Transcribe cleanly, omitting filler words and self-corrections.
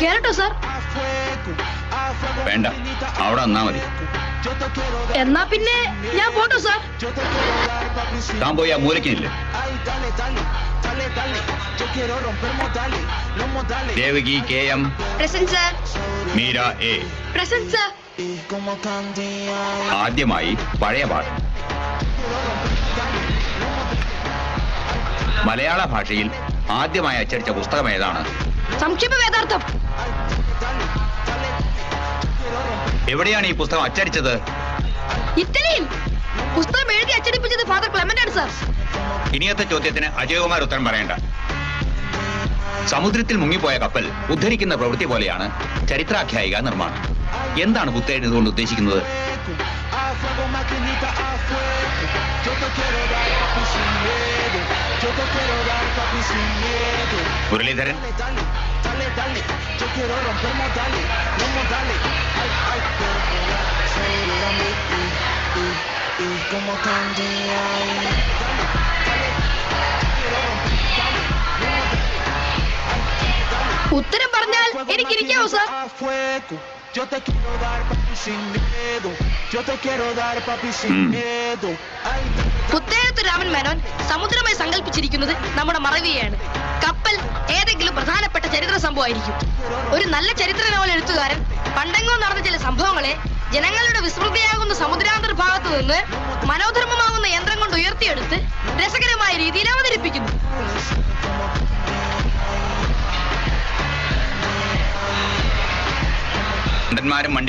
കേറട്ടോ sir? വേണ്ട, അവിടെ വന്നാ മതി. എന്നാ പിന്നെ ഞാൻ പോട്ടോ സാർ? താൻ പോയി ആ മൂലക്കിനില്ലേ? Devaki KM, present sir. Meera A. Present sir. ആദ്യമായി പഴയ പാഠം. മലയാള ഭാഷയിൽ ആദ്യമായി അച്ചടിച്ച പുസ്തകം ഏതാണ്? സംക്ഷേപ വേദാർത്ഥം. എവിടെയാണ് ഈ പുസ്തകം അച്ചടിച്ചത്? ഇറ്റലിയിൽ. പുസ്തകം എഴുതി അച്ചടിപ്പിച്ചത് ഫാദർ ക്ലെമന്റ് ആണ് സാർ. ഇനിയത്തെ ചോദ്യത്തിന് അജയകുമാർ ഉത്തരം പറയണ്ട. സമുദ്രത്തിൽ മുങ്ങിപ്പോയ കപ്പൽ ഉദ്ധരിക്കുന്ന പ്രവൃത്തി പോലെയാണ് ചരിത്രാഖ്യായിക നിർമ്മാണം. എന്താണ് പുസ്തകം ഇതുകൊണ്ട് ഉദ്ദേശിക്കുന്നത്? മുരളീധരൻ, ഉത്തരം പറഞ്ഞാൽ എനിക്കിരിക്കാവോ സാർ? പുത്തേഴത്ത് രാമൻ മേനോൻ സമുദ്രമായി സങ്കല്പിച്ചിരിക്കുന്നത് നമ്മുടെ മറവിയെയാണ്. കപ്പൽ ഏതെങ്കിലും പ്രധാനപ്പെട്ട ചരിത്ര സംഭവമായിരിക്കും. ഒരു നല്ല ചരിത്ര നോവൽ എഴുത്തുകാരൻ പണ്ടെങ്ങോ നടന്ന ചില സംഭവങ്ങളെ ജനങ്ങളുടെ വിസ്മൃതിയാകുന്ന സമുദ്രാന്തർ ഭാഗത്തു നിന്ന് മനോധർമ്മമാകുന്ന യന്ത്രം കൊണ്ട് ഉയർത്തിയെടുത്ത് രസകരമായ രീതിയിൽ അവതരിപ്പിക്കുന്നു. മണ്ടി